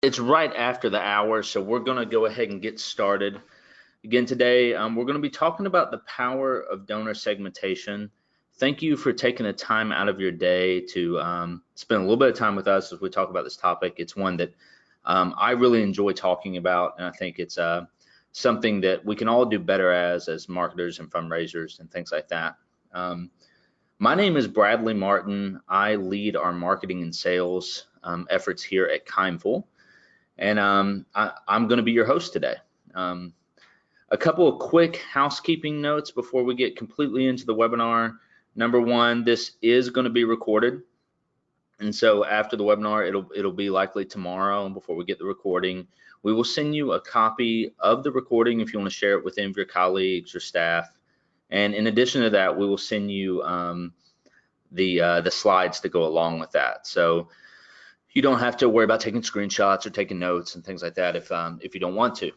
It's right after the hour, so we're going to go ahead and get started. Again, today we're going to be talking about the power of donor segmentation. Thank you for taking the time out of your day to spend a little bit of time with us as we talk about this topic. It's one that I really enjoy talking about, and I think it's something that we can all do better as marketers and fundraisers and things like that. My name is Bradley Martin. I lead our marketing and sales efforts here at Kindful. And I'm going to be your host today. A couple of quick housekeeping notes before we get completely into the webinar. Number one, this is going to be recorded. And so after the webinar, it'll be likely tomorrow before we get the recording. We will send you a copy of the recording if you want to share it with any of your colleagues or staff. And in addition to that, we will send you the slides to go along with that. So you don't have to worry about taking screenshots or taking notes and things like that if you don't want to.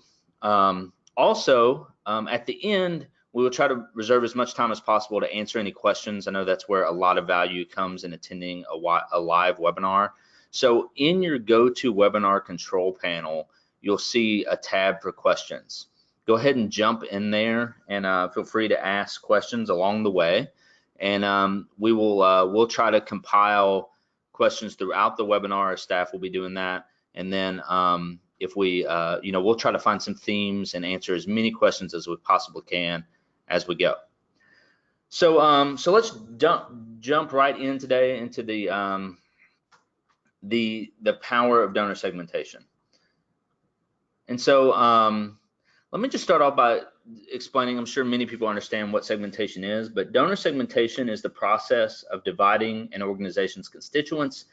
Also, at the end, we will try to reserve as much time as possible to answer any questions. I know that's where a lot of value comes in attending a live webinar. So in your GoToWebinar control panel, you'll see a tab for questions. Go ahead and jump in there and feel free to ask questions along the way. And we'll try to compile questions throughout the webinar. Our staff will be doing that, and then if we we'll try to find some themes and answer as many questions as we possibly can as we go. So let's jump right in today into the power of donor segmentation. And so let me just start off by explaining. I'm sure many people understand what segmentation is, but donor segmentation is the process of dividing an organization's constituents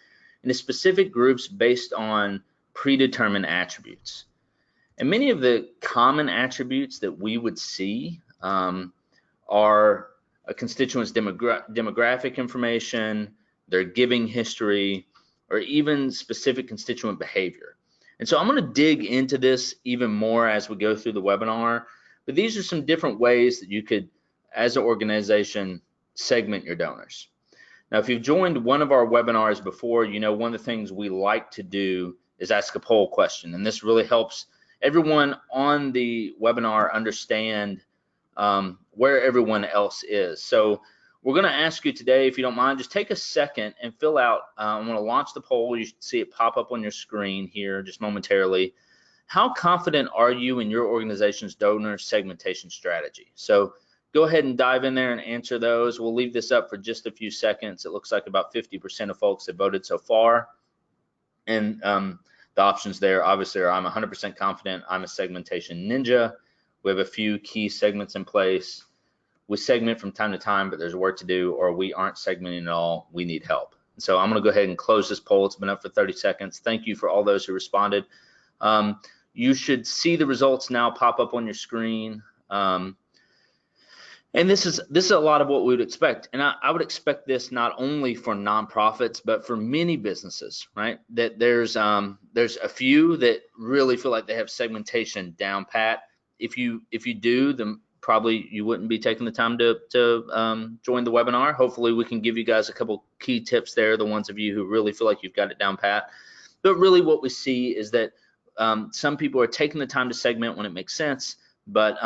into specific groups based on predetermined attributes. And many of the common attributes that we would see are a constituent's demographic information, their giving history, or even specific constituent behavior. And so I'm going to dig into this even more as we go through the webinar, but these are some different ways that you could, as an organization, segment your donors. Now, if you've joined one of our webinars before, you know one of the things we like to do is ask a poll question, and this really helps everyone on the webinar understand where everyone else is. So we're going to ask you today, if you don't mind, just take a second and fill out, I'm going to launch the poll. You should see it pop up on your screen here just momentarily. How confident are you in your organization's donor segmentation strategy? So go ahead and dive in there and answer those. We'll leave this up for just a few seconds. It looks like about 50% of folks have voted so far. And the options there obviously are: I'm 100% confident, I'm a segmentation ninja, we have a few key segments in place, we segment from time to time, but there's work to do, or we aren't segmenting at all, we need help. So I'm going to go ahead and close this poll. It's been up for 30 seconds. Thank you for all those who responded. You should see the results now pop up on your screen. And this is a lot of what we would expect. And I would expect this not only for nonprofits, but for many businesses, right? That there's a few that really feel like they have segmentation down pat. If you do, then probably you wouldn't be taking the time to join the webinar. Hopefully we can give you guys a couple key tips there, the ones of you who really feel like you've got it down pat. But really what we see is that some people are taking the time to segment when it makes sense, but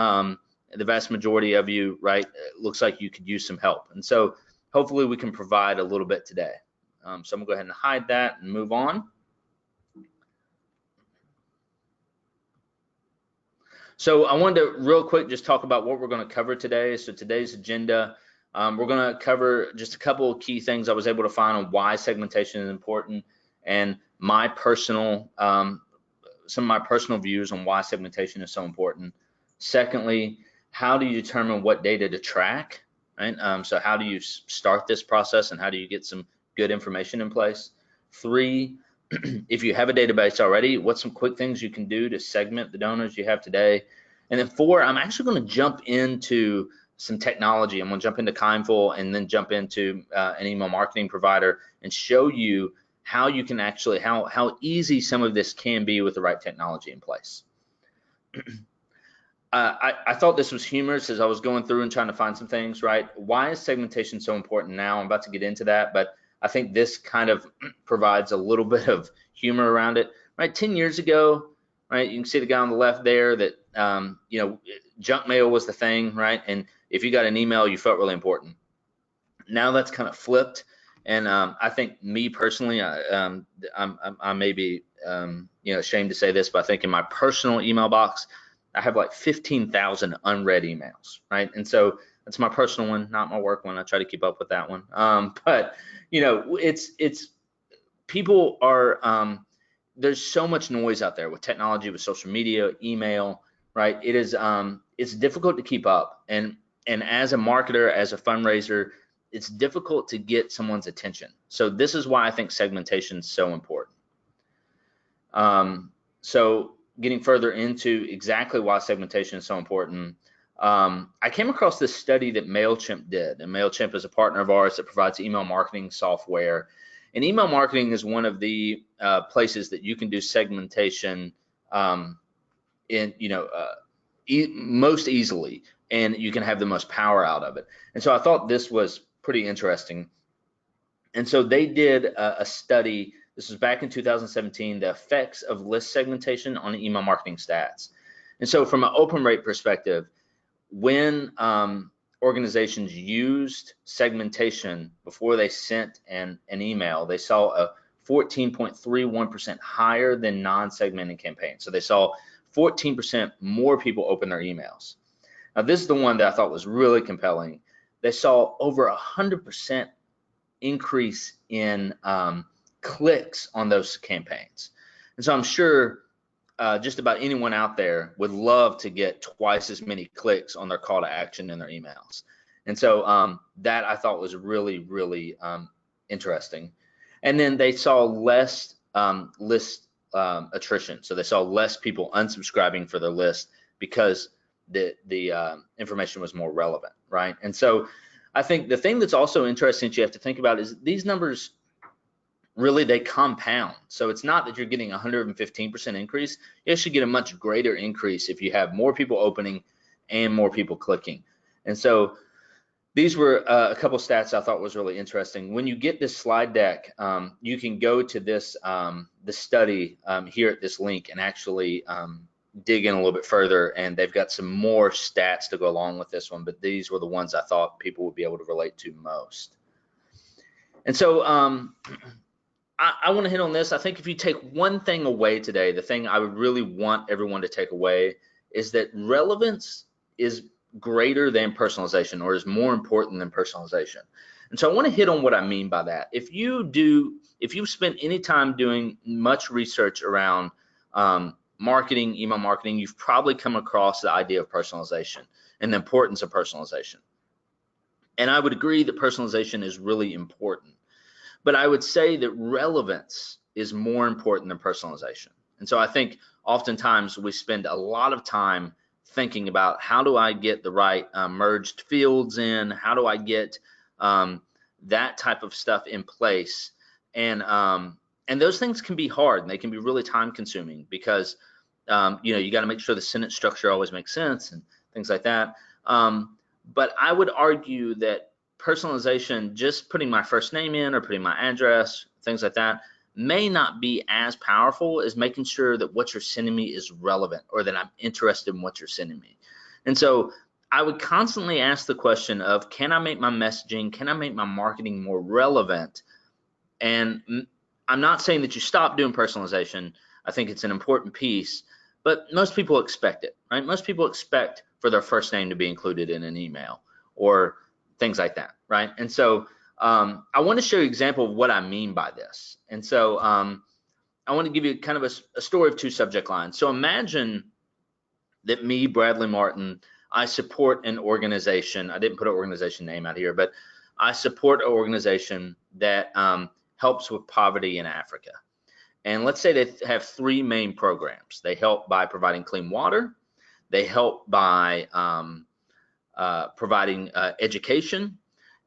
the vast majority of you, right, it looks like you could use some help. And so hopefully we can provide a little bit today. So I'm gonna go ahead and hide that and move on. So I wanted to real quick just talk about what we're going to cover today. So today's agenda, we're going to cover just a couple of key things I was able to find on why segmentation is important, and my personal, some of my personal views on why segmentation is so important. Secondly, how do you determine what data to track, right? So how do you start this process, and how do you get some good information in place? 3, if you have a database already, what's some quick things you can do to segment the donors you have today? And then 4, I'm actually going to jump into some technology. I'm going to jump into Kindful and then jump into an email marketing provider and show you how you can actually, how easy some of this can be with the right technology in place. I thought this was humorous as I was going through and trying to find some things, right? Why is segmentation so important now? I'm about to get into that, but I think this kind of provides a little bit of humor around it, right? 10 years ago, right? You can see the guy on the left there that, you know, junk mail was the thing, right? And if you got an email, you felt really important. Now that's kind of flipped. And I think me personally, I may be, you know, ashamed to say this, but I think in my personal email box, I have like 15,000 unread emails, right? And so that's my personal one, not my work one. I try to keep up with that one. But you know, it's people are, there's so much noise out there with technology, with social media, email, right? It is, it's difficult to keep up. And as a marketer, as a fundraiser, it's difficult to get someone's attention. So this is why I think segmentation is so important. So getting further into exactly why segmentation is so important, I came across this study that MailChimp did, and MailChimp is a partner of ours that provides email marketing software. And email marketing is one of the places that you can do segmentation in, you know, most easily, and you can have the most power out of it. And so I thought this was pretty interesting. And so they did a study. This was back in 2017, the effects of list segmentation on email marketing stats. And so from an open rate perspective, when organizations used segmentation before they sent an email, they saw a 14.31% higher than non-segmented campaigns. So they saw 14% more people open their emails. Now this is the one that I thought was really compelling. They saw over 100% increase in clicks on those campaigns. And so I'm sure just about anyone out there would love to get twice as many clicks on their call to action in their emails. And so that I thought was really, really interesting. And then they saw less list attrition. So they saw less people unsubscribing for their list because the information was more relevant, right? And so I think the thing that's also interesting that you have to think about is these numbers really, they compound. So it's not that you're getting 115% increase. You actually get a much greater increase if you have more people opening and more people clicking. And so these were a couple stats I thought was really interesting. When you get this slide deck, you can go to this the study here at this link and actually dig in a little bit further, and they've got some more stats to go along with this one, but these were the ones I thought people would be able to relate to most. And so I want to hit on this. I think if you take one thing away today, the thing I would really want everyone to take away is that relevance is greater than personalization, or is more important than personalization. And so I want to hit on what I mean by that. If you've spent any time doing much research around marketing, email marketing, you've probably come across the idea of personalization and the importance of personalization. And I would agree that personalization is really important, but I would say that relevance is more important than personalization. And so I think oftentimes we spend a lot of time thinking about how do I get the right merged fields in, how do I get that type of stuff in place, and those things can be hard and they can be really time consuming because you know, you got to make sure the sentence structure always makes sense and things like that. But I would argue that personalization, just putting my first name in or putting my address, things like that, may not be as powerful as making sure that what you're sending me is relevant, or that I'm interested in what you're sending me. And so I would constantly ask the question of, can I make my messaging, can I make my marketing more relevant? And I'm not saying that you stop doing personalization. I think it's an important piece, but most people expect it, right? Most people expect for their first name to be included in an email or things like that, right? And so I want to show you an example of what I mean by this. And so I want to give you kind of a story of two subject lines. So imagine that me, Bradley Martin, I support an organization. I didn't put an organization name out here, but I support an organization that helps with poverty in Africa. And let's say they have three main programs. They help by providing clean water. They help by providing education.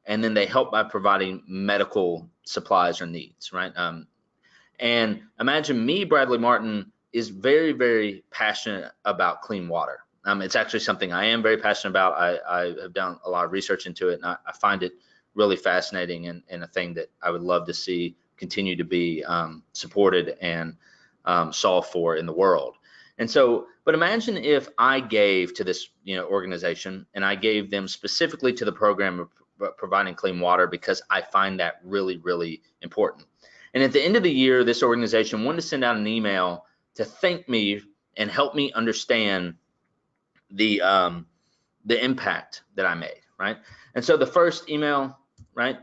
And then they help by providing medical supplies or needs, right? And imagine me, Bradley Martin, is very, very passionate about clean water. It's actually something I am very passionate about. I have done a lot of research into it, and I find it really fascinating and a thing that I would love to see continue to be supported and solve for in the world. And so, but imagine if I gave to this, organization, and I gave them specifically to the program of providing clean water because I find that really, really important. And at the end of the year, this organization wanted to send out an email to thank me and help me understand the impact that I made, right? And so the first email, right,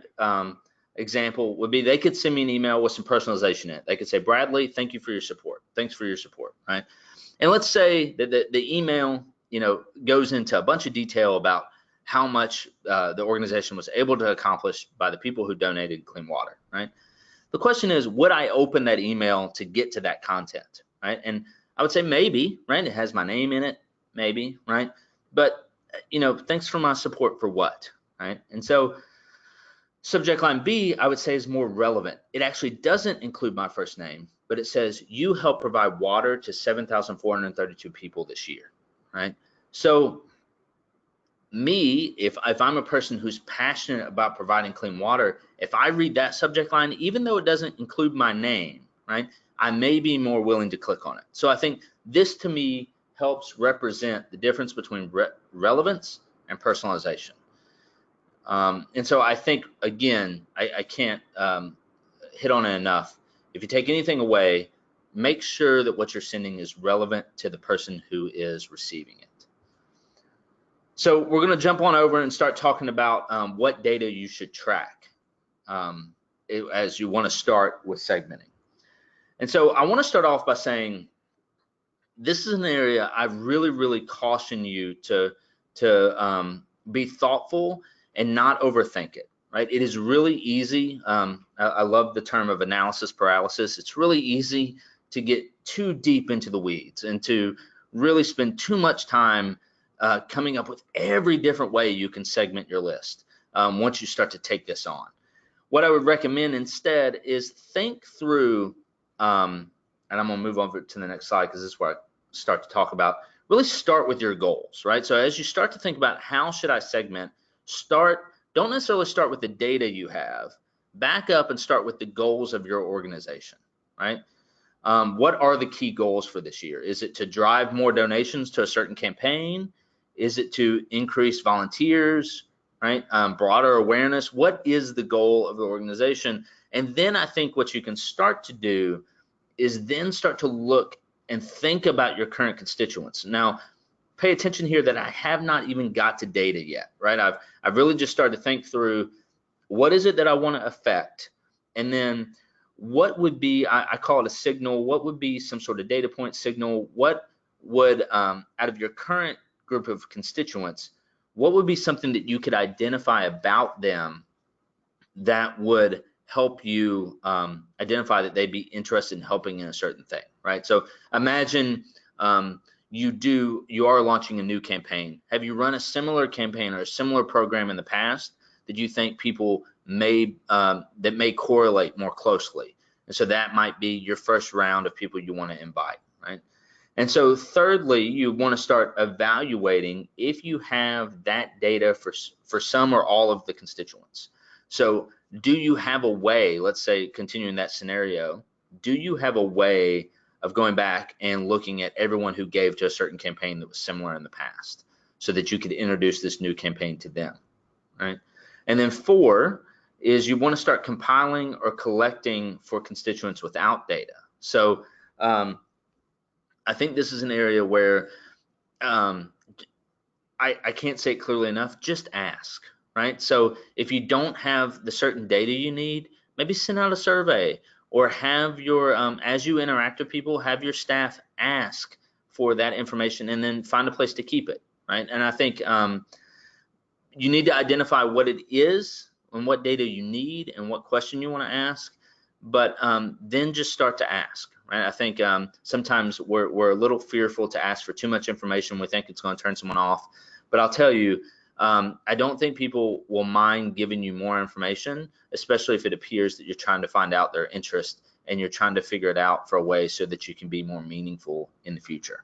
example would be they could send me an email with some personalization in it. They could say, Bradley, thank you for your support. Thanks for your support, right? And let's say that the email, goes into a bunch of detail about how much the organization was able to accomplish by the people who donated clean water, right? The question is, would I open that email to get to that content, right? And I would say maybe, right? It has my name in it, maybe, right? But, thanks for my support for what, right? And so subject line B, I would say, is more relevant. It actually doesn't include my first name, but it says you help provide water to 7,432 people this year, right? So me, if I'm a person who's passionate about providing clean water, if I read that subject line, even though it doesn't include my name, right, I may be more willing to click on it. So I think this, to me, helps represent the difference between relevance and personalization. And so I think, again, I can't hit on it enough. If you take anything away, make sure that what you're sending is relevant to the person who is receiving it. So we're going to jump on over and start talking about what data you should track as you want to start with segmenting. And so I want to start off by saying this is an area I really, really caution you to be thoughtful and not overthink it, right? It is really easy. I love the term of analysis paralysis. It's really easy to get too deep into the weeds and to really spend too much time coming up with every different way you can segment your list once you start to take this on. What I would recommend instead is think through, and I'm going to move over to the next slide because this is where I start to talk about, really start with your goals, right? So as you start to think about how should I segment, don't necessarily start with the data you have, back up and start with the goals of your organization, right? What are the key goals for this year? Is it to drive more donations to a certain campaign? Is it to increase volunteers, right? Broader awareness? What is the goal of the organization? And then I think what you can start to do is then start to look and think about your current constituents. Now, pay attention here that I have not even got to data yet, right? I've really just started to think through what is it that I want to affect, and then what would be, I call it a signal, what would be some sort of data point signal, what would, out of your current group of constituents, what would be something that you could identify about them that would help you identify that they'd be interested in helping in a certain thing, right? So imagine you are launching a new campaign. Have you run a similar campaign or a similar program in the past that you think people may that may correlate more closely? And so that might be your first round of people you want to invite, right? And so thirdly, you want to start evaluating if you have that data for some or all of the constituents. So do you have a way, let's say continuing that scenario, do you have a way of going back and looking at everyone who gave to a certain campaign that was similar in the past so that you could introduce this new campaign to them, right? And then 4 is you want to start compiling or collecting for constituents without data. So I think this is an area where I can't say it clearly enough, just ask, right? So if you don't have the certain data you need, maybe send out a survey, or have your, as you interact with people, have your staff ask for that information and then find a place to keep it, right? And I think you need to identify what it is and what data you need and what question you want to ask, but then just start to ask, right? I think sometimes we're a little fearful to ask for too much information. We think it's going to turn someone off, but I'll tell you, I don't think people will mind giving you more information, especially if it appears that you're trying to find out their interest and you're trying to figure it out for a way so that you can be more meaningful in the future.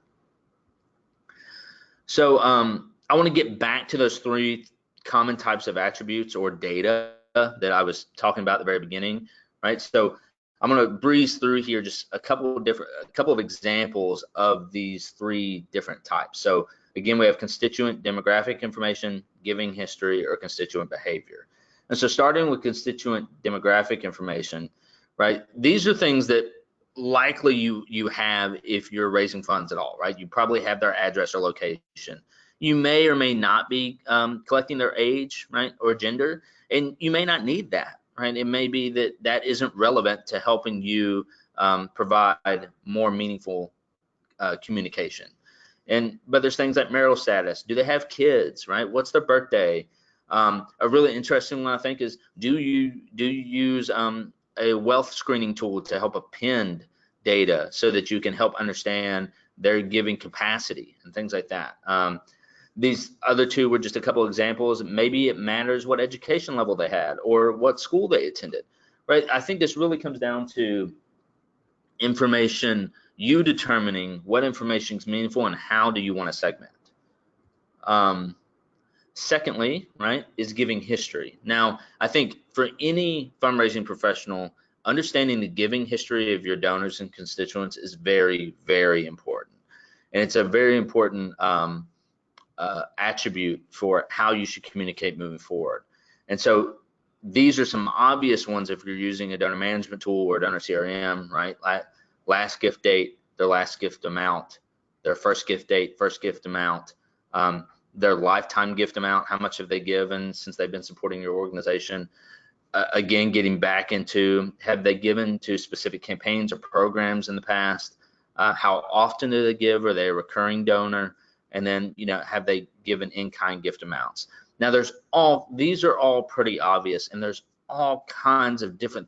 So I want to get back to those 3 common types of attributes or data that I was talking about at the very beginning, right? So I'm going to breeze through here just a couple of examples of these three different types. So again, we have constituent demographic information, giving history, or constituent behavior. And so starting with constituent demographic information, right? These are things that likely you have if you're raising funds at all, right? You probably have their address or location. You may or may not be collecting their age, right, or gender, and you may not need that. Right? It may be that that isn't relevant to helping you provide more meaningful communication. But there's things like marital status. Do they have kids? Right? What's their birthday? A really interesting one I think is do you use a wealth screening tool to help append data so that you can help understand their giving capacity and things like that. These other two were just a couple examples. Maybe it matters what education level they had or what school they attended, right? I think this really comes down to information, you determining what information is meaningful and how do you want to segment. Secondly, right, is giving history. Now, I think for any fundraising professional, understanding the giving history of your donors and constituents is very, very important. And it's a very important attribute for how you should communicate moving forward. And so these are some obvious ones if you're using a donor management tool or a donor CRM, right? Last gift date, their last gift amount, their first gift date, first gift amount, their lifetime gift amount, how much have they given since they've been supporting your organization. Again, getting back into, have they given to specific campaigns or programs in the past? How often do they give? Are they a recurring donor? And then, have they given in-kind gift amounts? Now, these are all pretty obvious, and there's all kinds of different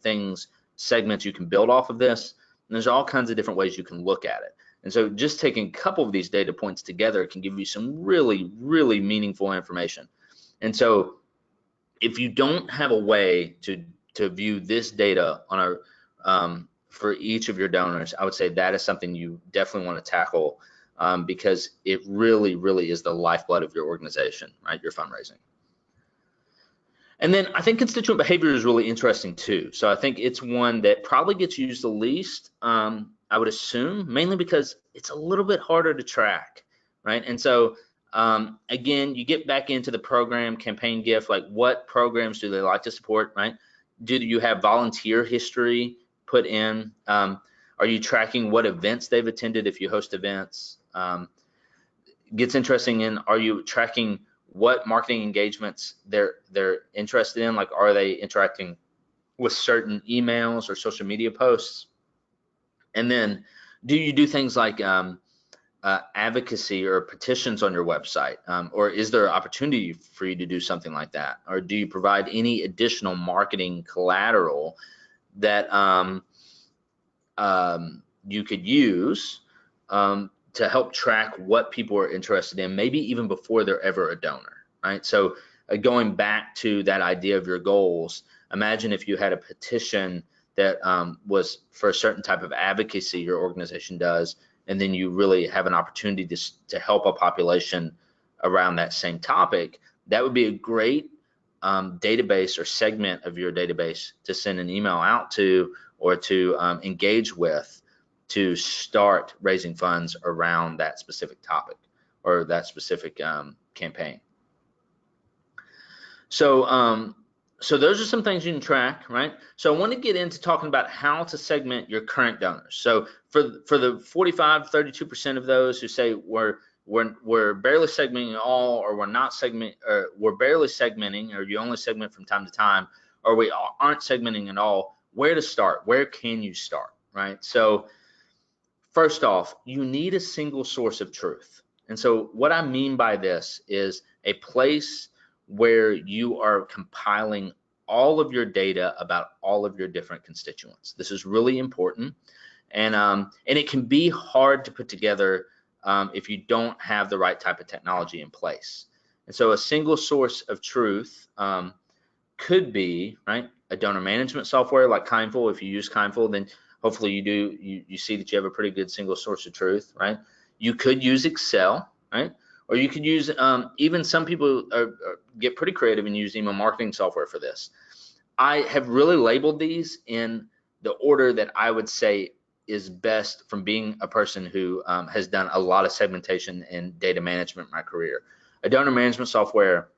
segments you can build off of this, and there's all kinds of different ways you can look at it. And so just taking a couple of these data points together can give you some really, really meaningful information. And so if you don't have a way to view this data for each of your donors, I would say that is something you definitely want to tackle. Because it really, really is the lifeblood of your organization, right? Your fundraising. And then I think constituent behavior is really interesting too. So I think it's one that probably gets used the least, I would assume, mainly because it's a little bit harder to track, right? And so again, you get back into the program campaign gift, like what programs do they like to support, right? Do you have volunteer history put in? Are you tracking what events they've attended if you host events? Gets interesting in, are you tracking what marketing engagements they're interested in? Like, are they interacting with certain emails or social media posts? And then do you do things like advocacy or petitions on your website? Or is there an opportunity for you to do something like that? Or do you provide any additional marketing collateral that you could use to help track what people are interested in, maybe even before they're ever a donor, right? So going back to that idea of your goals, imagine if you had a petition that was for a certain type of advocacy your organization does, and then you really have an opportunity to help a population around that same topic. That would be a great database or segment of your database to send an email out to or to engage with, to start raising funds around that specific topic or that specific campaign. So those are some things you can track, right? So I want to get into talking about how to segment your current donors. So for the 32% of those who say we're barely segmenting at all, or we're barely segmenting, or you only segment from time to time, or we aren't segmenting at all, where to start? Where can you start, right? So first off, you need a single source of truth. And so what I mean by this is a place where you are compiling all of your data about all of your different constituents. This is really important. And it can be hard to put together if you don't have the right type of technology in place. And so a single source of truth could be, right, a donor management software like Kindful. If you use Kindful, then hopefully you see that you have a pretty good single source of truth, right? You could use Excel, right? Or you could use, even some people get pretty creative and use email marketing software for this. I have really labeled these in the order that I would say is best from being a person who has done a lot of segmentation and data management in my career. A donor management software,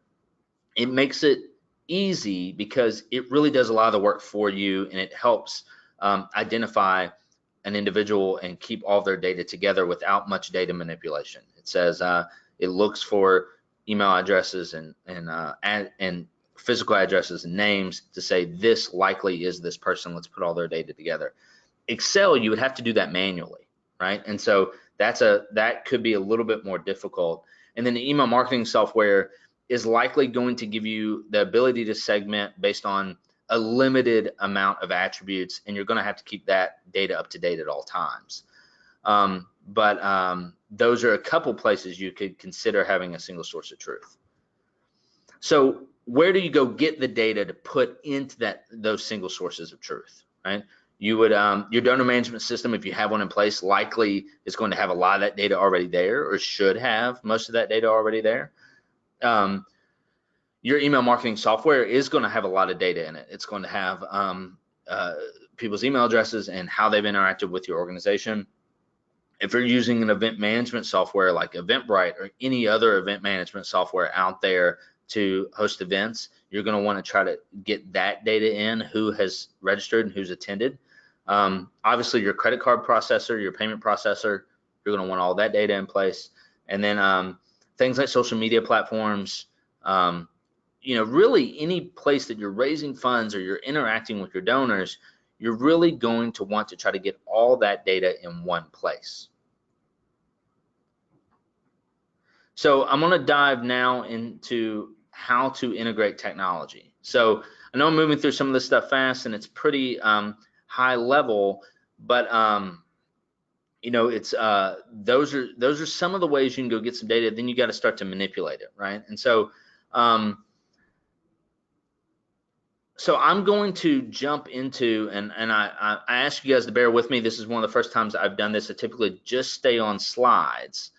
it makes it easy because it really does a lot of the work for you, and it helps identify an individual and keep all their data together without much data manipulation. It says it looks for email addresses and physical addresses and names to say this likely is this person. Let's put all their data together. Excel, you would have to do that manually, right? And so that could be a little bit more difficult. And then the email marketing software is likely going to give you the ability to segment based on a limited amount of attributes, and you're going to have to keep that data up to date at all times. Those are a couple places you could consider having a single source of truth. So where do you go get the data to put into those single sources of truth, right? You would your donor management system, if you have one in place, likely is going to have a lot of that data already there, or should have most of that data already there. Your email marketing software is going to have a lot of data in it. It's going to have people's email addresses and how they've interacted with your organization. If you're using an event management software like Eventbrite or any other event management software out there to host events, you're going to want to try to get that data in, who has registered and who's attended. Obviously, your credit card processor, your payment processor, you're going to want all that data in place. And then things like social media platforms, really any place that you're raising funds or you're interacting with your donors, you're really going to want to try to get all that data in one place. So I'm going to dive now into how to integrate technology. So I know I'm moving through some of this stuff fast, and it's pretty high level, but it's those are some of the ways you can go get some data. Then you got to start to manipulate it, right? And so I'm going to jump into, and I ask you guys to bear with me. This is one of the first times I've done this. I typically just stay on slides,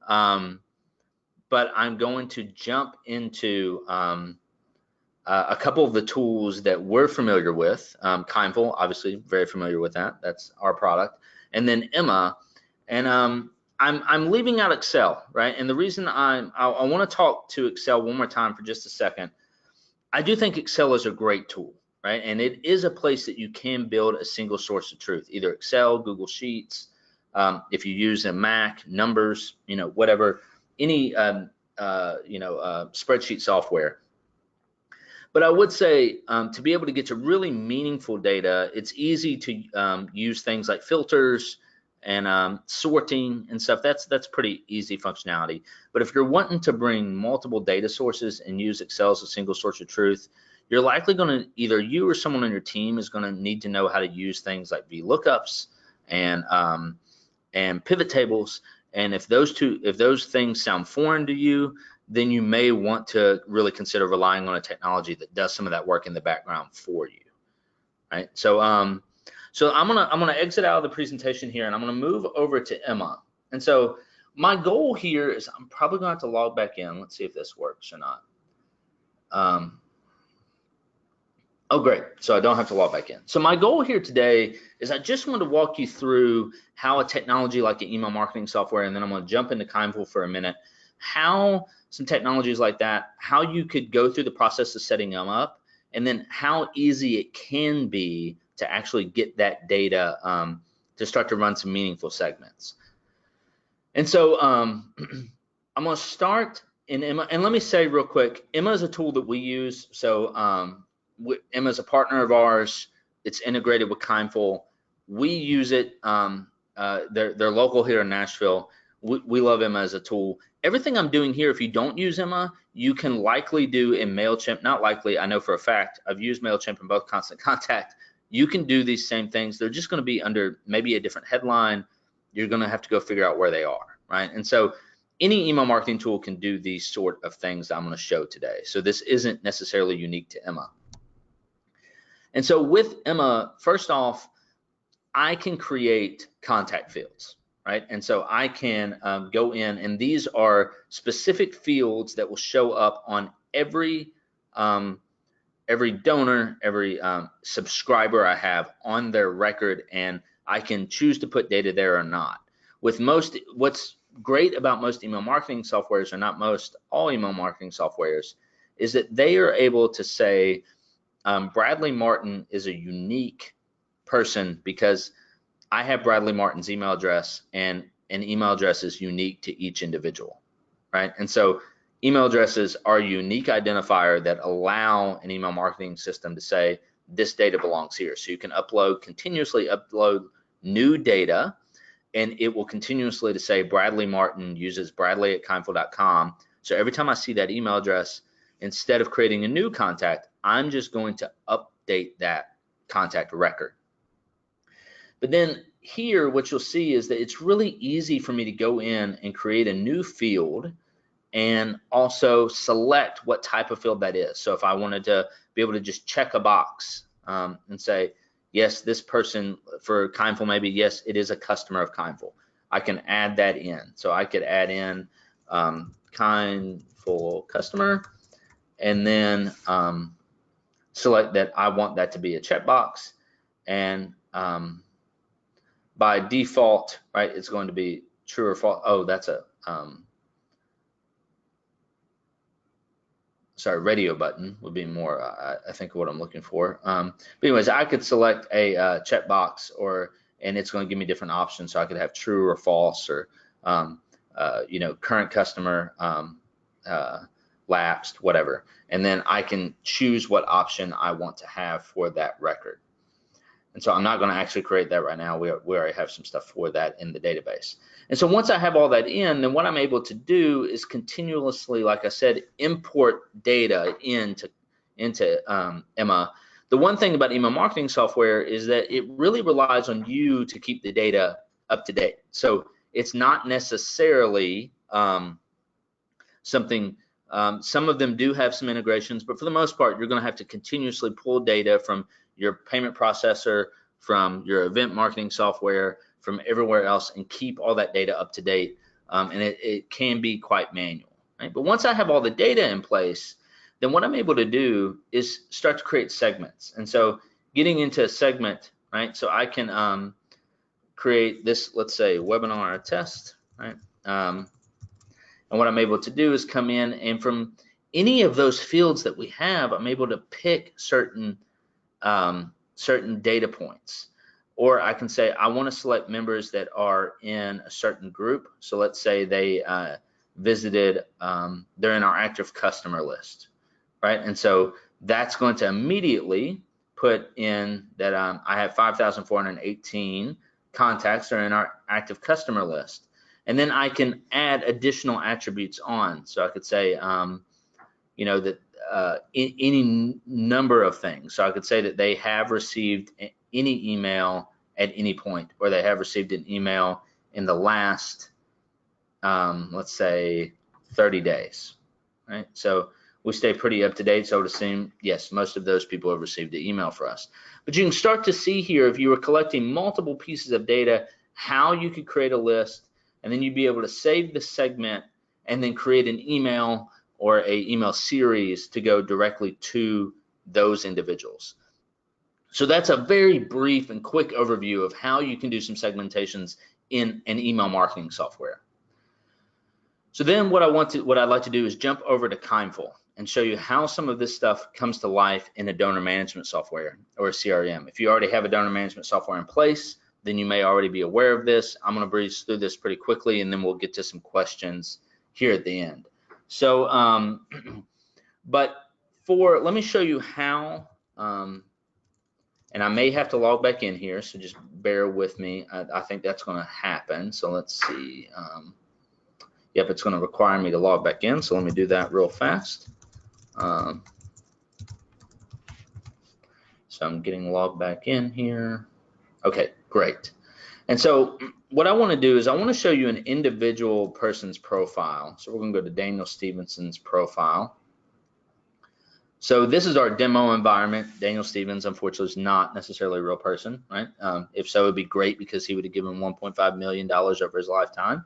but I'm going to jump into a couple of the tools that we're familiar with. Kindful, obviously, very familiar with that. That's our product. And then Emma, and I'm leaving out Excel, right? And the reason I want to talk to Excel one more time for just a second. I do think Excel is a great tool, right? And it is a place that you can build a single source of truth, either Excel, Google Sheets, if you use a Mac, Numbers, whatever, any spreadsheet software. But I would say to be able to get to really meaningful data, it's easy to use things like filters and sorting and stuff. That's pretty easy functionality. But if you're wanting to bring multiple data sources and use Excel as a single source of truth, you're likely going to, either you or someone on your team is going to need to know how to use things like VLOOKUPs and pivot tables. And if those things sound foreign to you, then you may want to really consider relying on a technology that does some of that work in the background for you, right? So I'm gonna exit out of the presentation here, and I'm gonna move over to Emma. And so my goal here is I'm probably gonna have to log back in. Let's see if this works or not. Oh, great. So I don't have to log back in. So my goal here today is I just want to walk you through how a technology like an email marketing software, and then I'm going to jump into Kindful for a minute, how some technologies like that, how you could go through the process of setting them up, and then how easy it can be to actually get that data to start to run some meaningful segments. And so I'm going to start in Emma. And let me say real quick, Emma is a tool that we use. So Emma is a partner of ours. It's integrated with Kindful. We use it. They're local here in Nashville. We love Emma as a tool. Everything I'm doing here, if you don't use Emma, you can likely do in MailChimp. Not likely, I know for a fact. I've used MailChimp in both Constant Contact. You can do these same things. They're just going to be under maybe a different headline. You're going to have to go figure out where they are, right? And so any email marketing tool can do these sort of things that I'm going to show today. So this isn't necessarily unique to Emma. And so with Emma, first off, I can create contact fields, right? And so I can go in, and these are specific fields that will show up on every every donor, every subscriber I have on their record, and I can choose to put data there or not. With most, what's great about most email marketing softwares, or not most, all email marketing softwares, is that they are able to say, Bradley Martin is a unique person because I have Bradley Martin's email address, and an email address is unique to each individual, right? And so email addresses are a unique identifier that allow an email marketing system to say, this data belongs here. So you can continuously upload new data, and it will continuously to say Bradley Martin uses bradley@kindful.com. So every time I see that email address, instead of creating a new contact, I'm just going to update that contact record. But then here, what you'll see is that it's really easy for me to go in and create a new field and also select what type of field that is. So if I wanted to be able to just check a box and say, yes, this person for Kindful, maybe, yes, it is a customer of Kindful, I can add that in. So I could add in Kindful customer, and then select that I want that to be a checkbox, and by default, right, it's going to be true or false. Oh, that's a sorry, radio button would be more, I think, what I'm looking for. But anyways, I could select a checkbox, and it's going to give me different options. So I could have true or false, or you know, current customer, lapsed, whatever. And then I can choose what option I want to have for that record. And so I'm not going to actually create that right now. We already have some stuff for that in the database. And so once I have all that in, then what I'm able to do is continuously, like I said, import data into Emma. The one thing about email marketing software is that it really relies on you to keep the data up to date. So it's not necessarily something, some of them do have some integrations, but for the most part, you're going to have to continuously pull data from your payment processor, from your event marketing software, from everywhere else, and keep all that data up to date. And it can be quite manual, right? But once I have all the data in place, then what I'm able to do is start to create segments. And so getting into a segment, right? So I can create this, let's say, webinar test, right? And what I'm able to do is come in, and from any of those fields that we have, I'm able to pick certain data points. Or I can say I want to select members that are in a certain group. So let's say they visited, they're in our active customer list, right? And so that's going to immediately put in that I have 5,418 contacts that are in our active customer list. And then I can add additional attributes on. So I could say, you know, that any number of things. So I could say that they have received any email at any point, or they have received an email in the last, let's say, 30 days, right? So we stay pretty up to date. So I would assume, yes, most of those people have received the email for us. But you can start to see here, if you were collecting multiple pieces of data, how you could create a list, and then you'd be able to save the segment and then create an email or a email series to go directly to those individuals. So that's a very brief and quick overview of how you can do some segmentations in an email marketing software. So then what I'd like to do is jump over to Kindful and show you how some of this stuff comes to life in a donor management software or a CRM. If you already have a donor management software in place, then you may already be aware of this. I'm going to breeze through this pretty quickly, and then we'll get to some questions here at the end. So, but let me show you how, and I may have to log back in here, so just bear with me. I think that's going to happen. So let's see. Yep, it's going to require me to log back in. So let me do that real fast. So I'm getting logged back in here. Okay, great. And so what I want to do is I want to show you an individual person's profile. So we're going to go to Daniel Stevenson's profile. So this is our demo environment. Daniel Stevens, unfortunately, is not necessarily a real person, right? If so, it'd be great because he would have given $1.5 million over his lifetime.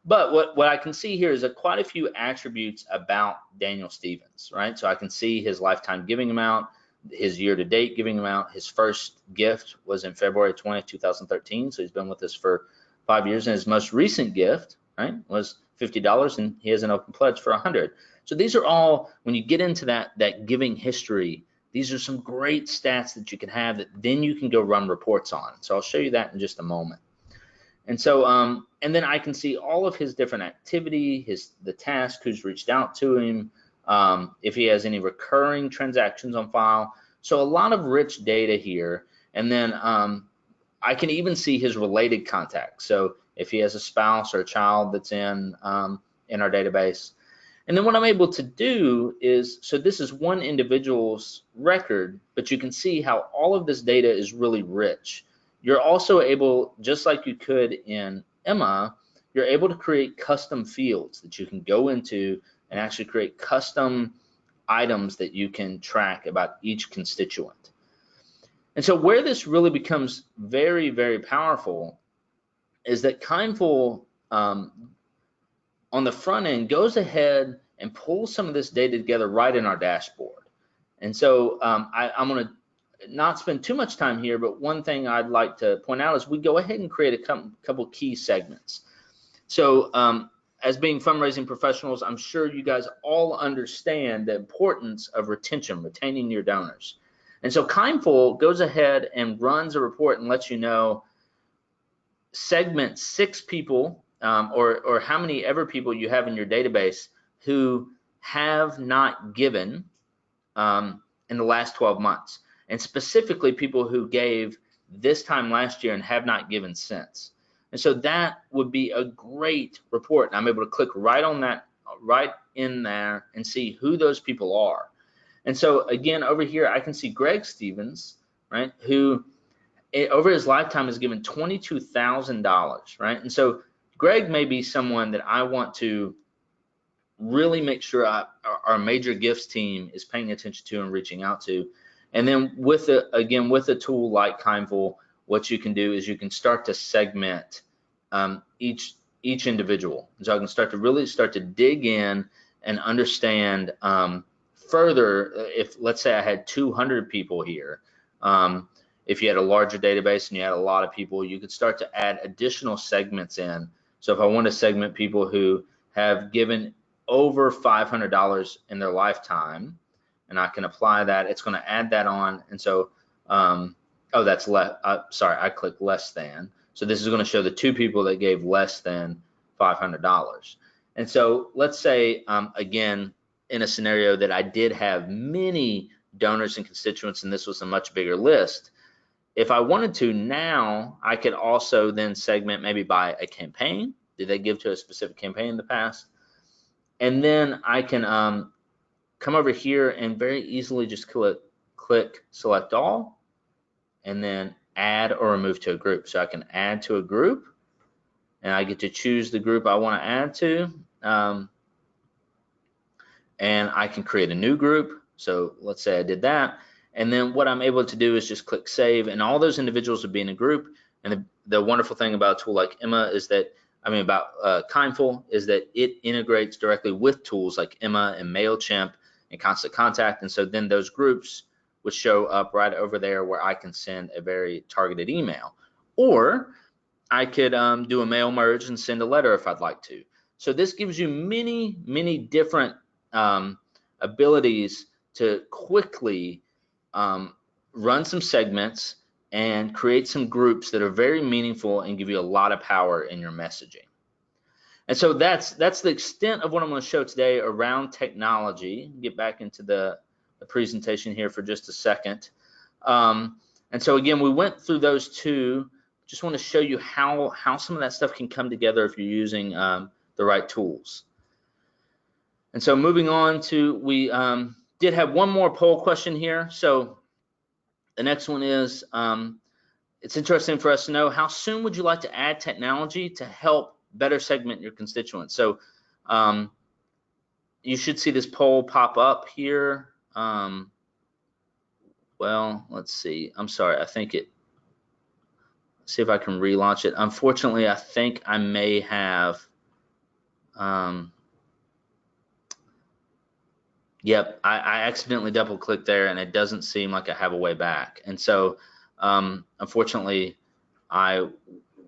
But what I can see here is quite a few attributes about Daniel Stevens, right? So I can see his lifetime giving amount, his year-to-date giving amount. His first gift was in February 20th, 2013, so he's been with us for 5 years. And his most recent gift, right, was $50, and he has an open pledge for $100. So these are all, when you get into that giving history, these are some great stats that you can have that then you can go run reports on. So I'll show you that in just a moment. And so, and then I can see all of his different activity, the task, who's reached out to him, if he has any recurring transactions on file. So a lot of rich data here. And then I can even see his related contacts. So if he has a spouse or a child that's in our database. And then what I'm able to do is, so this is one individual's record, but you can see how all of this data is really rich. You're also able, just like you could in Emma, you're able to create custom fields that you can go into and actually create custom items that you can track about each constituent. And so where this really becomes very, very powerful is that Kindful on the front end goes ahead and pulls some of this data together right in our dashboard. And so I'm going to not spend too much time here, but one thing I'd like to point out is we go ahead and create a couple key segments. So as being fundraising professionals, I'm sure you guys all understand the importance of retention, retaining your donors. And so Kindful goes ahead and runs a report and lets you know, segment 6 people or how many ever people you have in your database who have not given in the last 12 months. And specifically people who gave this time last year and have not given since. And so that would be a great report. And I'm able to click right on that, right in there, and see who those people are. And so again, over here, I can see Greg Stevens, right, who over his lifetime has given $22,000, right? And so Greg may be someone that I want to really make sure our major gifts team is paying attention to and reaching out to. And then with a tool like Kindful, what you can do is you can start to segment each individual. So I can start to dig in and understand further. If let's say I had 200 people here, if you had a larger database and you had a lot of people, you could start to add additional segments in. So if I want to segment people who have given over $500 in their lifetime, and I can apply that, it's going to add that on. And so, oh, that's less. Sorry, I clicked less than. So this is going to show the 2 people that gave less than $500. And so let's say, again, in a scenario that I did have many donors and constituents, and this was a much bigger list, if I wanted to now, I could also then segment maybe by a campaign. Did they give to a specific campaign in the past? And then I can come over here and very easily just click select all, and then add or remove to a group. So I can add to a group, and I get to choose the group I want to add to, and I can create a new group. So let's say I did that, and then what I'm able to do is just click save, and all those individuals would be in a group. And the wonderful thing about a tool like Emma is that, about Kindful, is that it integrates directly with tools like Emma and MailChimp and Constant Contact. And so then those groups would show up right over there where I can send a very targeted email. Or I could do a mail merge and send a letter if I'd like to. So this gives you many, many different abilities to quickly run some segments and create some groups that are very meaningful and give you a lot of power in your messaging. And so that's the extent of what I'm going to show today around technology. Get back into the presentation here for just a second. And so again, we went through those 2. Just want to show you how some of that stuff can come together if you're using the right tools. And so moving on to, we did have one more poll question here. So the next one is, it's interesting for us to know, how soon would you like to add technology to help better segment your constituents? So you should see this poll pop up here. Well, let's see. I'm sorry. I think let's see if I can relaunch it. Unfortunately, I think I may have Yep, I accidentally double clicked there and it doesn't seem like I have a way back. And so unfortunately, I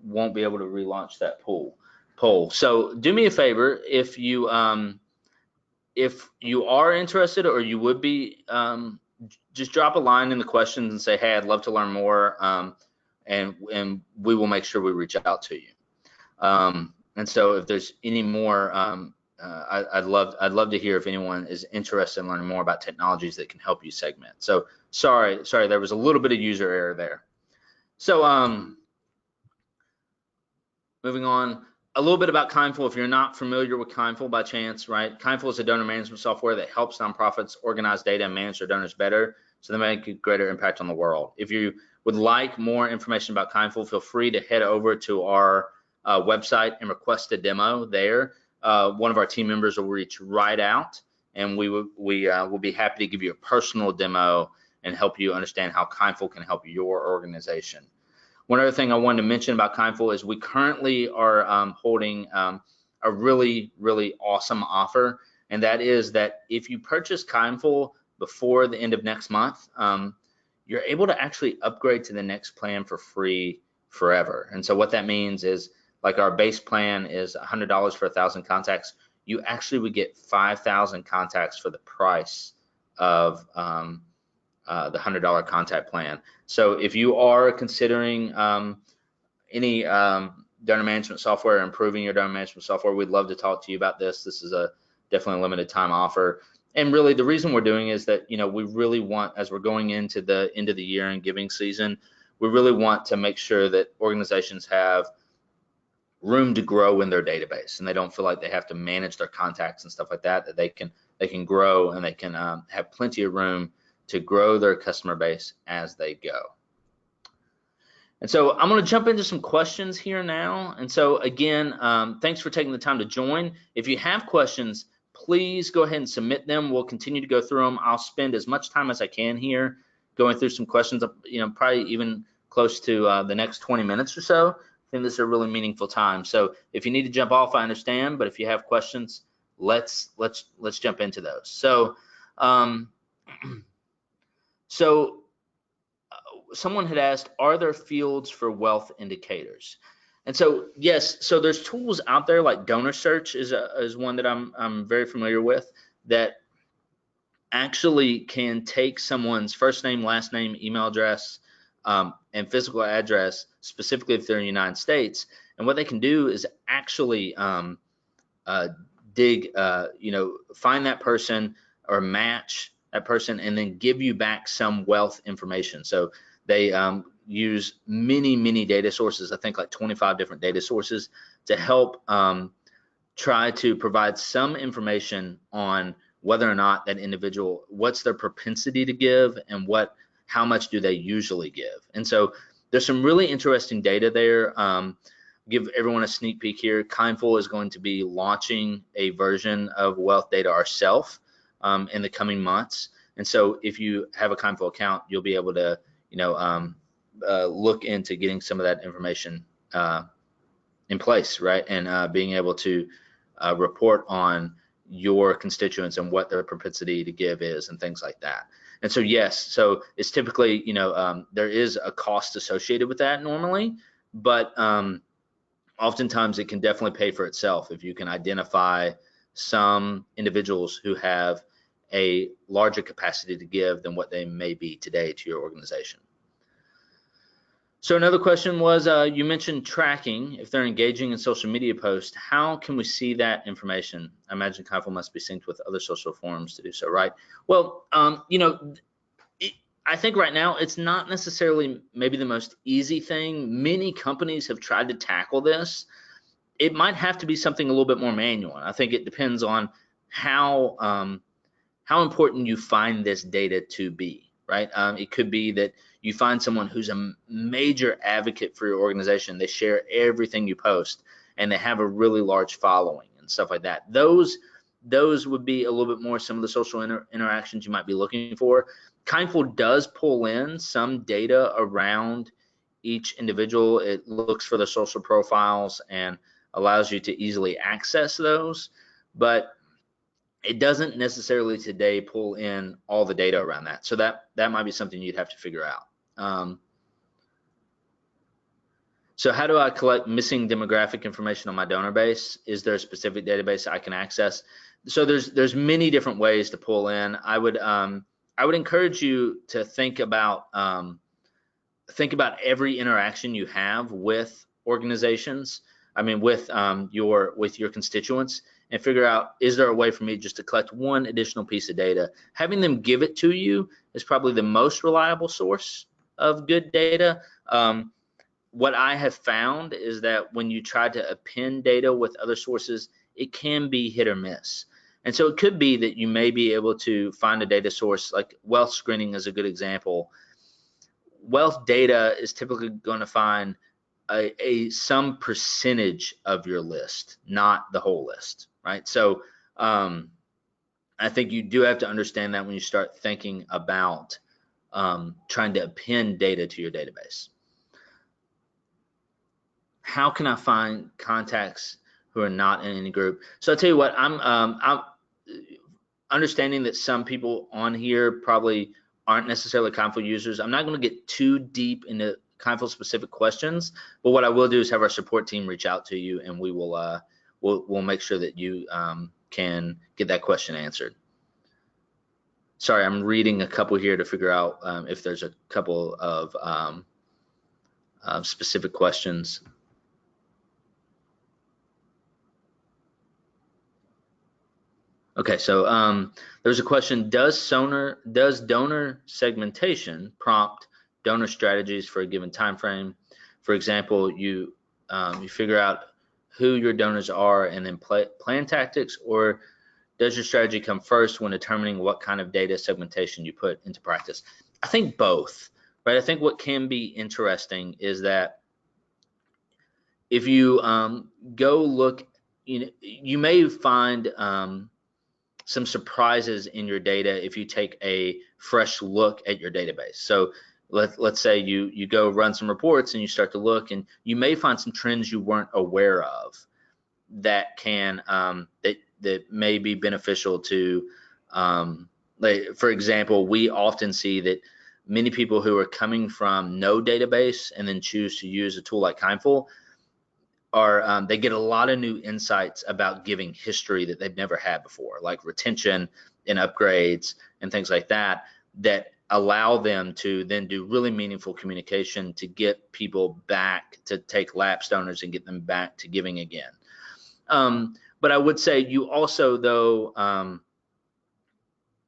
won't be able to relaunch that poll. So do me a favor, if you are interested or you would be, just drop a line in the questions and say, hey, I'd love to learn more, and we will make sure we reach out to you. And so if there's any more, I'd love to hear if anyone is interested in learning more about technologies that can help you segment. So sorry, there was a little bit of user error there. So moving on, a little bit about Kindful. If you're not familiar with Kindful by chance, right? Kindful is a donor management software that helps nonprofits organize data and manage their donors better so they make a greater impact on the world. If you would like more information about Kindful, feel free to head over to our website and request a demo there. One of our team members will reach right out, and we will be happy to give you a personal demo and help you understand how Kindful can help your organization. One other thing I wanted to mention about Kindful is we currently are holding a really, really awesome offer, and that is that if you purchase Kindful before the end of next month, you're able to actually upgrade to the next plan for free forever. And so what that means is, like, our base plan is $100 for 1,000 contacts. You actually would get 5,000 contacts for the price of the $100 contact plan. So if you are considering any donor management software, improving your donor management software, we'd love to talk to you about this. This is a definitely a limited time offer. And really the reason we're doing is that, we really want, as we're going into the end of the year and giving season, we really want to make sure that organizations have room to grow in their database and they don't feel like they have to manage their contacts and stuff like that, that they can grow and they can have plenty of room to grow their customer base as they go. And so I'm going to jump into some questions here now. And so again, thanks for taking the time to join. If you have questions, please go ahead and submit them. We'll continue to go through them. I'll spend as much time as I can here going through some questions, probably even close to the next 20 minutes or so. I think this is a really meaningful time. So if you need to jump off, I understand, but if you have questions, let's jump into those. So someone had asked, are there fields for wealth indicators? And so yes, so there's tools out there like Donor Search is one that I'm very familiar with, that actually can take someone's first name, last name, email address, and physical address, specifically if they're in the United States. And what they can do is actually find that person or match that person and then give you back some wealth information. So they use many data sources, I think like 25 different data sources, to help try to provide some information on whether or not that individual, what's their propensity to give and how much do they usually give. And so there's some really interesting data there. Give everyone a sneak peek here. Kindful is going to be launching a version of wealth data ourselves in the coming months. And so if you have a Kindful account, you'll be able to look into getting some of that information in place, right? And being able to report on your constituents and what their propensity to give is and things like that. And so yes, so it's typically, there is a cost associated with that normally, but oftentimes it can definitely pay for itself if you can identify some individuals who have a larger capacity to give than what they may be today to your organization. So another question was, you mentioned tracking. If they're engaging in social media posts, how can we see that information? I imagine Kindful must be synced with other social forums to do so, right? Well, I think right now it's not necessarily maybe the most easy thing. Many companies have tried to tackle this. It might have to be something a little bit more manual. I think it depends on how important you find this data to be, right? It could be that you find someone who's a major advocate for your organization. They share everything you post and they have a really large following and stuff like that. Those would be a little bit more some of the social interactions you might be looking for. Kindful does pull in some data around each individual. It looks for the social profiles and allows you to easily access those, but it doesn't necessarily today pull in all the data around that. So that might be something you'd have to figure out. So how do I collect missing demographic information on my donor base? Is there a specific database I can access? So there's many different ways to pull in. I would encourage you to think about every interaction you have with organizations. I mean, with your constituents, and figure out, is there a way for me just to collect one additional piece of data? Having them give it to you is probably the most reliable source of good data. What I have found is that when you try to append data with other sources, it can be hit or miss. And so it could be that you may be able to find a data source, like wealth screening is a good example. Wealth data is typically going to find some percentage of your list, not the whole list, right? So I think you do have to understand that when you start thinking about trying to append data to your database. How can I find contacts who are not in any group? So I'll tell you what, I'm understanding that some people on here probably aren't necessarily Kindful users. I'm not going to get too deep into Kindful specific questions, but what I will do is have our support team reach out to you, and we will we'll make sure that you can get that question answered. Sorry, I'm reading a couple here to figure out if there's a couple of specific questions. Okay, so there's a question: Does donor segmentation prompt donor strategies for a given time frame? For example, you figure out who your donors are and then plan tactics, or does your strategy come first when determining what kind of data segmentation you put into practice? I think both, right? I think what can be interesting is that if you go look, you may find some surprises in your data if you take a fresh look at your database. So let's say you go run some reports and you start to look, and you may find some trends you weren't aware of that can that may be beneficial to like, for example, we often see that many people who are coming from no database and then choose to use a tool like Kindful are they get a lot of new insights about giving history that they've never had before, like retention and upgrades and things like that, that allow them to then do really meaningful communication to get people back, to take lapsed donors and get them back to giving again. But I would say you also, though,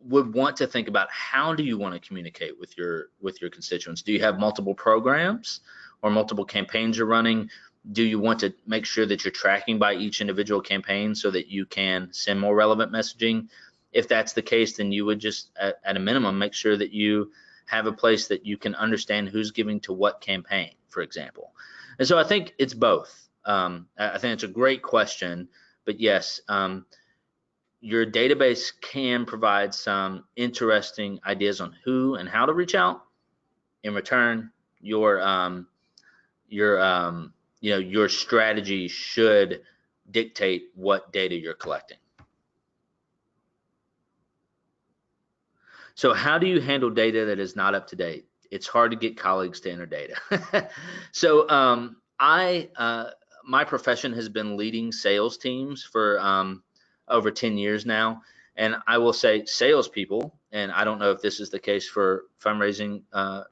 would want to think about, how do you want to communicate with your constituents? Do you have multiple programs or multiple campaigns you're running? Do you want to make sure that you're tracking by each individual campaign so that you can send more relevant messaging? If that's the case, then you would just, at a minimum, make sure that you have a place that you can understand who's giving to what campaign, for example. And so I think it's both. I think it's a great question, but yes, your database can provide some interesting ideas on who and how to reach out. In return, your strategy should dictate what data you're collecting. So how do you handle data that is not up to date? It's hard to get colleagues to enter data. So my profession has been leading sales teams for over 10 years now. And I will say salespeople, and I don't know if this is the case for fundraising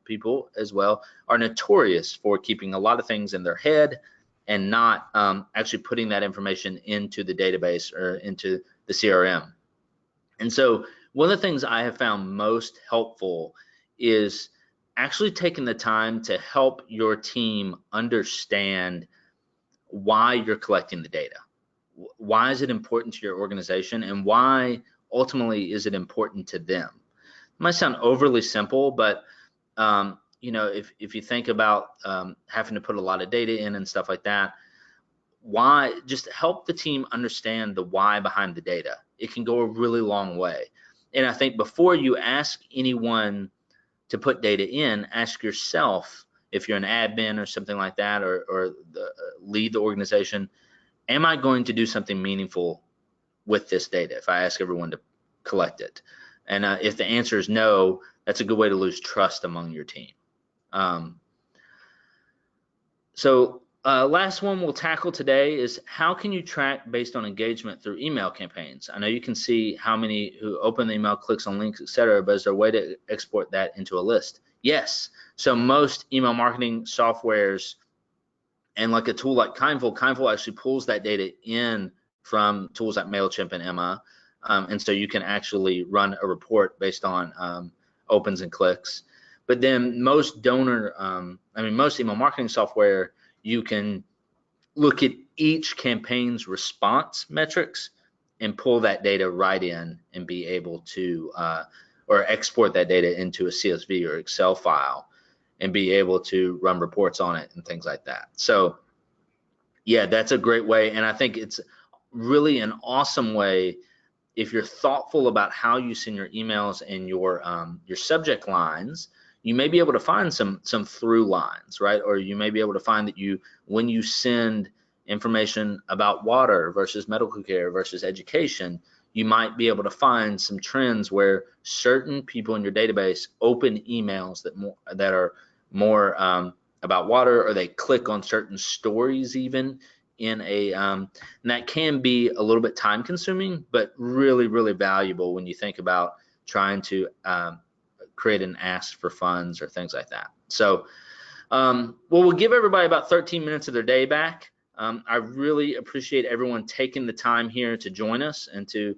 people as well, are notorious for keeping a lot of things in their head and not actually putting that information into the database or into the CRM. And so one of the things I have found most helpful is actually taking the time to help your team understand why you're collecting the data. Why is it important to your organization, and why ultimately is it important to them? It might sound overly simple, but if you think about having to put a lot of data in and stuff like that, why, just help the team understand the why behind the data. It can go a really long way. And I think before you ask anyone to put data in, ask yourself, if you're an admin or something like that, or lead the organization, am I going to do something meaningful with this data if I ask everyone to collect it? And if the answer is no, that's a good way to lose trust among your team. Last one we'll tackle today is how can you track based on engagement through email campaigns? I know you can see how many who open the email, clicks on links, etc., but is there a way to export that into a list? Yes. So most email marketing softwares and like a tool like Kindful actually pulls that data in from tools like MailChimp and Emma. And so you can actually run a report based on opens and clicks. But then most most email marketing software, you can look at each campaign's response metrics and pull that data right in and be able to, or export that data into a CSV or Excel file and be able to run reports on it and things like that. So yeah, that's a great way. And I think it's really an awesome way if you're thoughtful about how you send your emails and your subject lines. You may be able to find some through lines, right? Or you may be able to find that when you send information about water versus medical care versus education, you might be able to find some trends where certain people in your database open emails that are more about water, or they click on certain stories even in and that can be a little bit time consuming, but really, really valuable when you think about trying to create an ask for funds or things like that. So, we'll give everybody about 13 minutes of their day back. I really appreciate everyone taking the time here to join us and to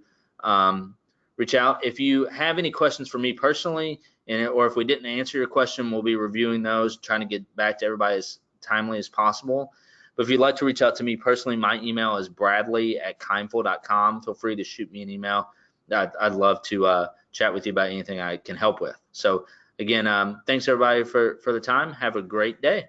reach out. If you have any questions for me personally, or if we didn't answer your question, we'll be reviewing those, trying to get back to everybody as timely as possible. But if you'd like to reach out to me personally, my email is bradley@kindful.com. Feel free to shoot me an email. I'd love to chat with you about anything I can help with. So again, thanks everybody for the time. Have a great day.